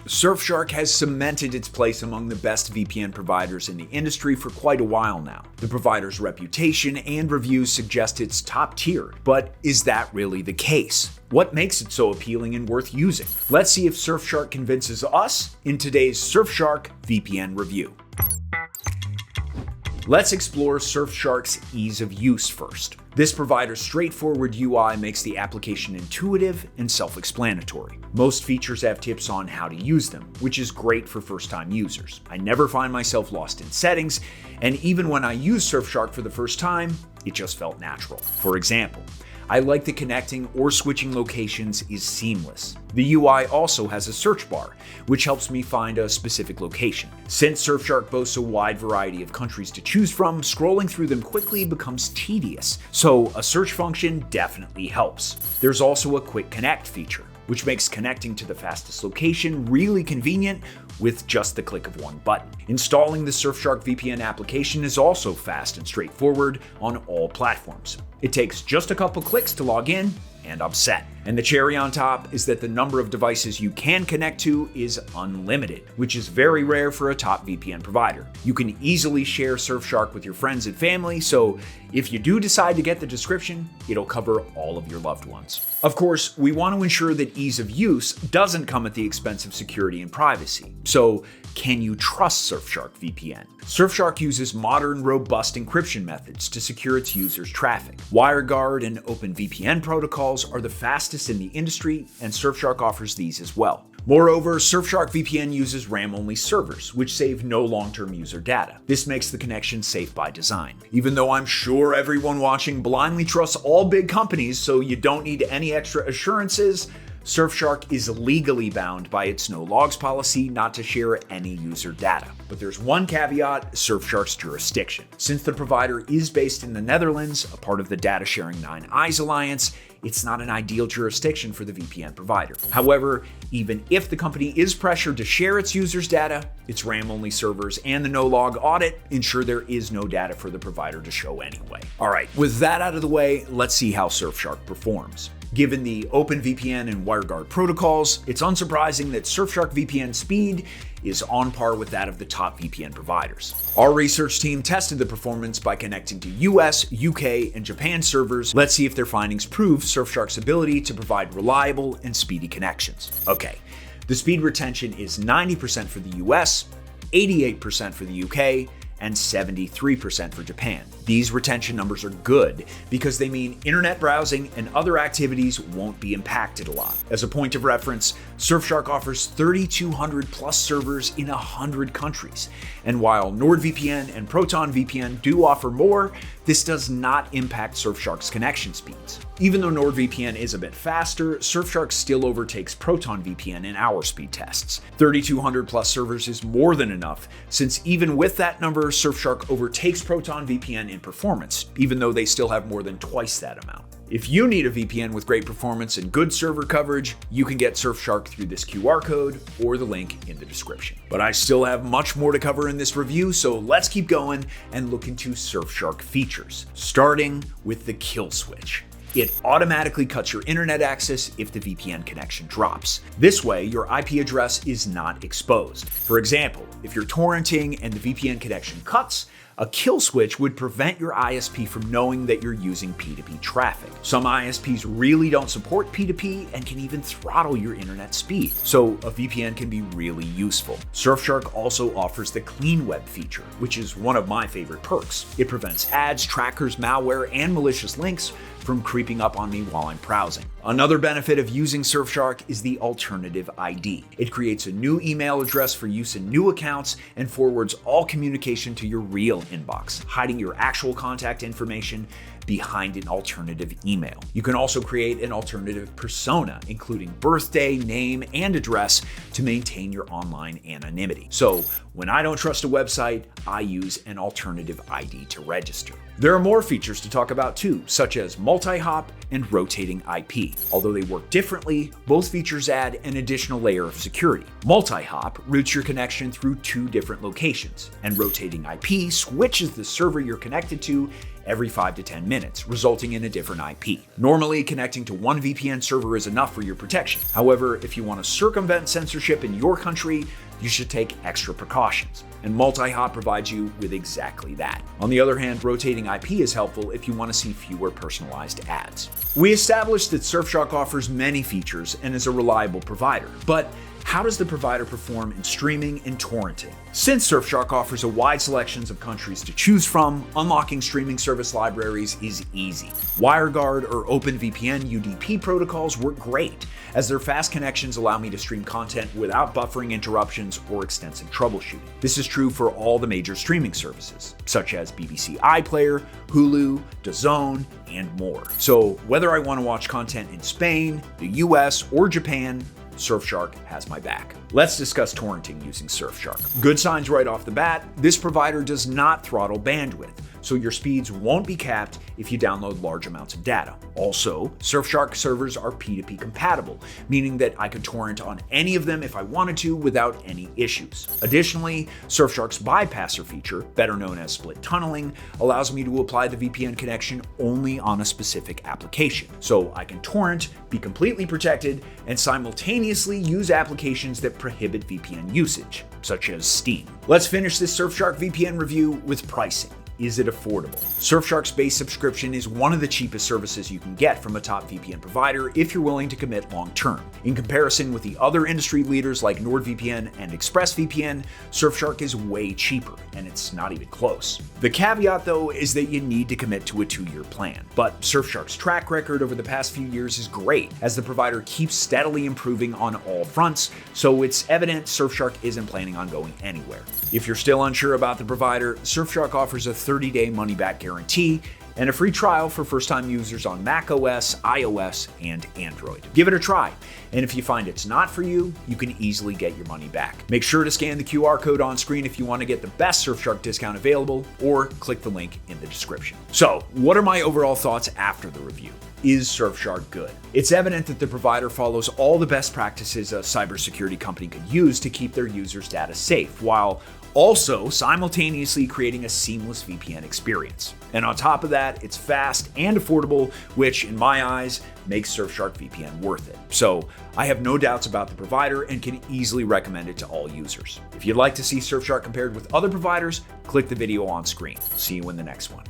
Surfshark has cemented its place among the best VPN providers in the industry for quite a while now. The provider's reputation and reviews suggest it's top tier, but is that really the case? What makes it so appealing and worth using? Let's see if Surfshark convinces us in today's Surfshark VPN review. Let's explore Surfshark's ease of use first. This provider's straightforward UI makes the application intuitive and self-explanatory. Most features have tips on how to use them, which is great for first-time users. I never find myself lost in settings, and even when I use Surfshark for the first time, it just felt natural. For example, I like that connecting or switching locations is seamless. The UI also has a search bar, which helps me find a specific location. Since Surfshark boasts a wide variety of countries to choose from, scrolling through them quickly becomes tedious, so a search function definitely helps. There's also a quick connect feature, which makes connecting to the fastest location really convenient with just the click of one button. Installing the Surfshark VPN application is also fast and straightforward on all platforms. It takes just a couple clicks to log in, and I'm set. And the cherry on top is that the number of devices you can connect to is unlimited, which is very rare for a top VPN provider. You can easily share Surfshark with your friends and family, so if you do decide to get the subscription, it'll cover all of your loved ones. Of course, we want to ensure that ease of use doesn't come at the expense of security and privacy. So, can you trust Surfshark VPN? Surfshark uses modern, robust encryption methods to secure its users' traffic. WireGuard and OpenVPN protocols are the fastest in the industry, and Surfshark offers these as well. Moreover, Surfshark VPN uses RAM-only servers, which save no long-term user data. This makes the connection safe by design. Even though I'm sure everyone watching blindly trusts all big companies, so you don't need any extra assurances, Surfshark is legally bound by its no logs policy not to share any user data. But there's one caveat: Surfshark's jurisdiction. Since the provider is based in the Netherlands, a part of the Data Sharing 9 Eyes Alliance, it's not an ideal jurisdiction for the VPN provider. However, even if the company is pressured to share its users' data, its RAM-only servers and the no-log audit ensure there is no data for the provider to show anyway. All right, with that out of the way, let's see how Surfshark performs. Given the OpenVPN and WireGuard protocols, it's unsurprising that Surfshark VPN speed is on par with that of the top VPN providers. Our research team tested the performance by connecting to US, UK, and Japan servers. Let's see if their findings prove Surfshark's ability to provide reliable and speedy connections. Okay, the speed retention is 90% for the US, 88% for the UK, and 73% for Japan. These retention numbers are good because they mean internet browsing and other activities won't be impacted a lot. As a point of reference, Surfshark offers 3,200 plus servers in 100 countries. And while NordVPN and ProtonVPN do offer more, this does not impact Surfshark's connection speeds. Even though NordVPN is a bit faster, Surfshark still overtakes ProtonVPN in our speed tests. 3,200 plus servers is more than enough, since even with that number, Surfshark overtakes ProtonVPN in performance, even though they still have more than twice that amount. If you need a VPN with great performance and good server coverage, you can get Surfshark through this QR code or the link in the description. But I still have much more to cover in this review, so let's keep going and look into Surfshark features, starting with the kill switch. It automatically cuts your internet access if the VPN connection drops. This way, your IP address is not exposed. For example, if you're torrenting and the VPN connection cuts, a kill switch would prevent your ISP from knowing that you're using P2P traffic. Some ISPs really don't support P2P and can even throttle your internet speed, so a VPN can be really useful. Surfshark also offers the Clean Web feature, which is one of my favorite perks. It prevents ads, trackers, malware, and malicious links from creeping up on me while I'm browsing. Another benefit of using Surfshark is the alternative ID. It creates a new email address for use in new accounts and forwards all communication to your real inbox, hiding your actual contact information behind an alternative email. You can also create an alternative persona, including birthday, name, and address to maintain your online anonymity. So when I don't trust a website, I use an alternative ID to register. There are more features to talk about too, such as multi-hop and rotating IP. Although they work differently, both features add an additional layer of security. Multi-hop routes your connection through two different locations, and rotating IP switches the server you're connected to every 5 to 10 minutes, resulting in a different IP. Normally, connecting to one VPN server is enough for your protection. However, if you want to circumvent censorship in your country, you should take extra precautions, and multi-hop provides you with exactly that. On the other hand, rotating IP is helpful if you want to see fewer personalized ads. We established that Surfshark offers many features and is a reliable provider, but how does the provider perform in streaming and torrenting? Since Surfshark offers a wide selection of countries to choose from, unlocking streaming service libraries is easy. WireGuard or OpenVPN UDP protocols work great, as their fast connections allow me to stream content without buffering interruptions or extensive troubleshooting. This is true for all the major streaming services, such as BBC iPlayer, Hulu, DAZN, and more. So whether I want to watch content in Spain, the US, or Japan, Surfshark has my back. Let's discuss torrenting using Surfshark. Good signs right off the bat, this provider does not throttle bandwidth, so your speeds won't be capped if you download large amounts of data. Also, Surfshark servers are P2P compatible, meaning that I could torrent on any of them if I wanted to without any issues. Additionally, Surfshark's bypasser feature, better known as split tunneling, allows me to apply the VPN connection only on a specific application. So I can torrent, be completely protected, and simultaneously use applications that prohibit VPN usage, such as Steam. Let's finish this Surfshark VPN review with pricing. Is it affordable? Surfshark's base subscription is one of the cheapest services you can get from a top VPN provider if you're willing to commit long term. In comparison with the other industry leaders like NordVPN and ExpressVPN, Surfshark is way cheaper, and it's not even close. The caveat, though, is that you need to commit to a 2-year plan. But Surfshark's track record over the past few years is great, as the provider keeps steadily improving on all fronts, so it's evident Surfshark isn't planning on going anywhere. If you're still unsure about the provider, Surfshark offers a 30-day money-back guarantee and a free trial for first-time users on macOS, iOS, and Android. Give it a try, and if you find it's not for you, you can easily get your money back. Make sure to scan the QR code on screen if you want to get the best Surfshark discount available, or click the link in the description. So, what are my overall thoughts after the review? Is Surfshark good? It's evident that the provider follows all the best practices a cybersecurity company could use to keep their users' data safe, while also simultaneously creating a seamless VPN experience. And on top of that, it's fast and affordable, which in my eyes makes Surfshark VPN worth it. So I have no doubts about the provider and can easily recommend it to all users. If you'd like to see Surfshark compared with other providers, click the video on screen. See you in the next one.